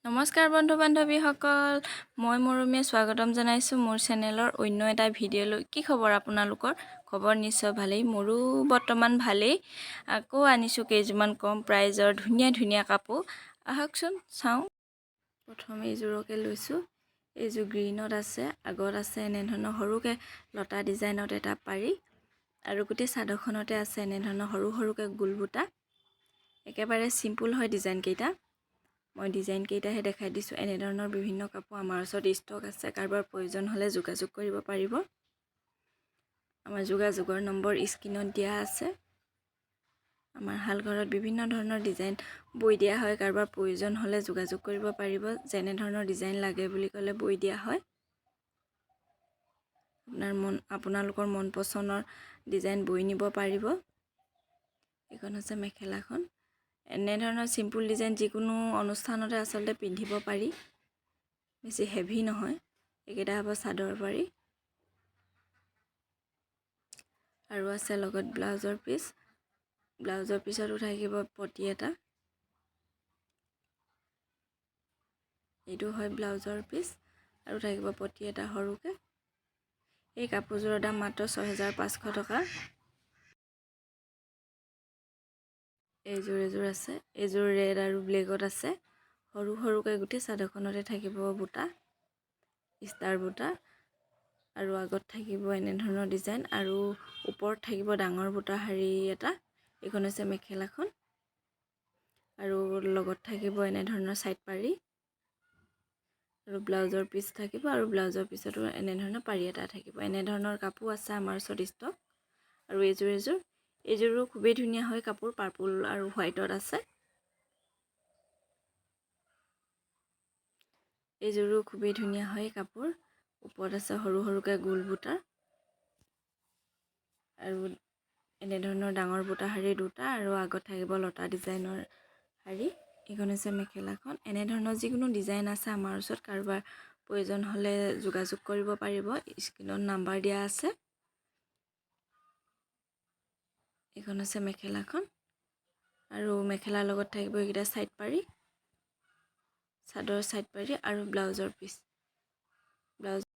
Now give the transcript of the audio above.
নমস্কাৰ বন্ধু বান্ধৱীসকল মই মৰমীয়ে স্বাগতম জনাইছো মোৰ চেনেলৰ অন্য এটা ভিডিঅ'লৈ কি খবৰ আপোনালোকৰ খবৰ নিশ্চয় ভালেই মোৰো বৰ্তমান ভালেই আকৌ আনিছো কেইজমান কম প্ৰাইজৰ ধুনীয়া ধুনীয়া কাপোৰ আহকচোন চাওঁ প্ৰথমে এইযোৰকে লৈছো এইযোৰ গ্ৰীনত আছে আগত আছে এনে ধৰণৰ সৰুকে লতা ডিজাইনত এটা পাৰি আৰু গোটেই চাদৰখনতে আছে এনে ধৰণৰ সৰু সৰুকে গোল বুটা একেবাৰে সিম্পল হয় ডিজাইন কেইটা মই ডিজাইন কেইটাহে দেখাই দিছো এনে ধৰণৰ বিভিন্ন কাপোৰ আমাৰ ওচৰত ষ্টক আছে কাৰোবাৰ প্ৰয়োজন হলে যোগাযোগ কৰিব পাৰিব আমাৰ যোগাযোগৰ নম্বৰ স্ক্ৰিনত দিয়া আছে আমাৰ হাল ঘৰত বিভিন্ন ধৰণৰ ডিজাইন বৈ দিয়া হয় কাৰোবাৰ প্ৰয়োজন হলে যোগাযোগ কৰিব পাৰিব যেনে ধৰণৰ ডিজাইন লাগে বুলি ক'লে বৈ দিয়া হয় আপোনালোকৰ মন পছন্দৰ ডিজাইন বৈ নিব পাৰিব এইখন আছে মেখেলাখন এনে ধৰণৰ সিম্পল ডিজাইন যিকোনো অনুষ্ঠানতে আসলতে পিন্ধিব পাৰি বেছি হেভি নহয় একেটা হ'ব sador পাৰি আৰু আছে লগত ব্লাউজৰ পিছত থাকিব পটি এটা এইটো হয় ব্লাউজৰ পিস আৰু থাকিব পটি এটা সৰুকে এই কাপোৰযোৰৰ দাম মাত্ৰ 6500 টকা এইযোৰ আছে এইযোৰ ৰেড আৰু ব্লেকত আছে সৰু সৰুকে গোটেই চাদৰখনতে থাকিব বুটা ষ্টাৰ বুটা আৰু আগত থাকিব এনে ধৰণৰ ডিজাইন আৰু ওপৰত থাকিব ডাঙৰ বুটা হাৰি এটা এইখন আছে মেখেলাখন আৰু লগত থাকিব এনে ধৰণৰ সাইড পাৰি আৰু ব্লাউজৰ পিস থাকিব আৰু ব্লাউজৰ পিছতো এনে ধৰণৰ পাৰি এটা থাকিব এনে ধৰণৰ কাপোৰ আছে আমাৰ ওচৰত ষ্টক আৰু এইযোৰো খুবেই ধুনীয়া হয় কাপোৰ পাৰ্পল আৰু হোৱাইটত আছে এইযোৰো খুবেই ধুনীয়া হয় কাপোৰ ওপৰত আছে সৰু সৰুকে গোল বুটা আৰু এনে ধৰণৰ ডাঙৰ বুটা হাৰি দুটা আৰু আগত থাকিব লতা ডিজাইনৰ হাৰি এইখন আছে মেখেলাখন এনে ধৰণৰ যিকোনো ডিজাইন আছে আমাৰ ওচৰত কাৰোবাৰ প্ৰয়োজন হলে যোগাযোগ কৰিব পাৰিব স্ক্ৰিনত নাম্বাৰ দিয়া আছে এইখন আছে মেখেলাখন আৰু মেখেলাৰ লগত থাকিব এইটা সাইড পাৰি sador সাইড পাৰি আৰু ব্লাউজৰ পিস ব্লাউজ